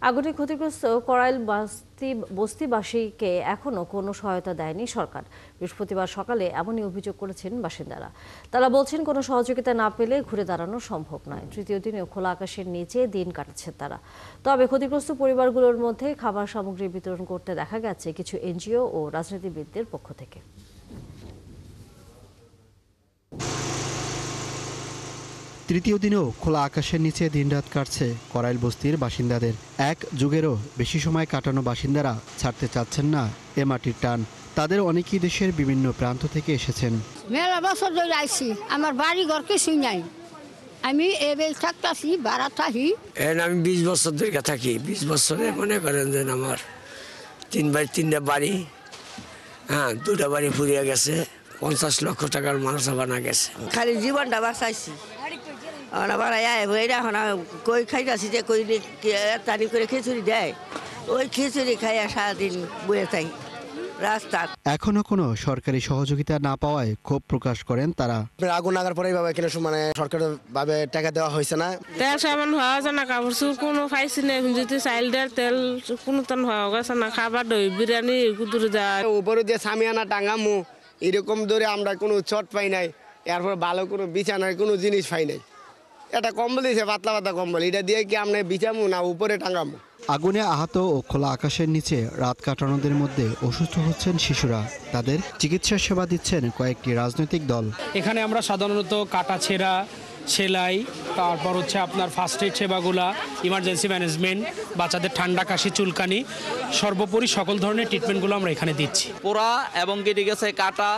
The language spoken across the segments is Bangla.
আগুনে ক্ষতিগ্রস্ত করাইল বস্তিবাসীকে এখনো কোনো সহায়তা দেয়নি সরকার। বৃহস্পতিবার সকালে এমনই অভিযোগ করেছেন বাসিন্দারা। তারা বলছেন কোনো সহযোগিতা না পেলে ঘুরে দাঁড়ানো সম্ভব নয়। তৃতীয় দিনেও খোলা আকাশের নিচে দিন কাটাচ্ছে তারা। তবে ক্ষতিগ্রস্ত পরিবারগুলোর মধ্যে খাবার সামগ্রী বিতরণ করতে দেখা গেছে কিছু এনজিও ও রাজনীতিবিদদের পক্ষ থেকে। তৃতীয় দিনেও খোলা আকাশের নিচে দিনরাত কাটছে করাইল বস্তির বাসিন্দাদের। এক যুগেরও বেশি সময় কাটানো বাসিন্দারা ছাড়তে চাচ্ছেন না এ মাটির টান। তাদের অনেকেই দেশের বিভিন্ন প্রান্ত থেকে এসেছেন। মেলা বছর ধরে আইছি, আমার বাড়ি ঘর কিছুই নাই। আমি এবার থাকতেছি, ভাড়া থাকি। আমি 20 বছর ধরে থাকি। 20 বছরে মনে করেন যে আমার 3টা বাড়ি, দুটা বাড়ি পুড়িয়ে গেছে। 50 লক্ষ টাকার মানুষ বানা গেছে। খালি জীবনটা বাঁচাইছি। এখন কই খাইতেছি যে কই তারি করে খিচুড়ি দেয়, ওই খিচুড়ি খাইয়া সারাদিন বয়ে থাই রাস্তা। এখনো কোনো সরকারি সহযোগিতা না পাওয়ায় ক্ষোভ প্রকাশ করেন তারা। আগুন লাগার পরে কিনা মানে সরকার ভাবে টাকা দেওয়া হয়েছে না, তেল সাবান হওয়া যায় না, কাপড় চোপড় কোনো পাইছি না। যদি চাইল দেয় তেল কোনো তন হওয়া গেছে না, খাবার দই বিরিয়ানি কুদুরে যায়। উপরে দিয়ে সামিয়ানা টাঙ্গামু এরকম ধরে আমরা কোনো চট পাই নাই। এরপর ভালো কোনো বিছানার কোনো জিনিস পাই নাই। এটা কম্বল দিয়েছে, পাতলা পাতলা কম্বল, এটা দিয়ে কি আমরা বিছামু না উপরে টাঙ্গামু। আগুনে আহত ও খোলা আকাশের নিচে রাত কাটানোদের মধ্যে অসুস্থ হচ্ছেন শিশুরা। তাদের চিকিৎসা সেবা দিচ্ছেন কয়েকটি রাজনৈতিক দল। এখানে আমরা সাধারণত কাটা ছেঁড়া, সেলাই, তারপর হচ্ছে আপনার ফার্স্ট এড সেবাগুলা, ইমার্জেন্সি ম্যানেজমেন্ট, বাচ্চাদের ঠান্ডা কাশি চুলকানি, সর্বোপরি সকল ধরনের ট্রিটমেন্টগুলো আমরা এখানে দিচ্ছি। পোড়া এবং কেটে গেছে কাটা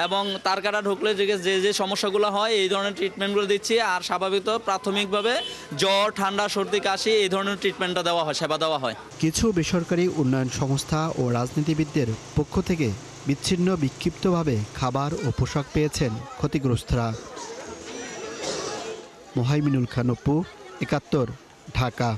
এবং তার কাটা ঢুকলে যে সমস্যাগুলো হয় এই ধরনের ট্রিটমেন্টগুলো দিচ্ছি। আর স্বাভাবিক প্রাথমিকভাবে জ্বর, ঠান্ডা, সর্দি, কাশি এই ধরনের ট্রিটমেন্টটা দেওয়া হয়, সেবা দেওয়া হয়। কিছু বেসরকারি উন্নয়ন সংস্থা ও রাজনীতিবিদদের পক্ষ থেকে বিচ্ছিন্ন বিক্ষিপ্তভাবে খাবার ও পোশাক পেয়েছেন ক্ষতিগ্রস্তরা। মোহাইমিনুল খান অপু, ৭১, ঢাকা।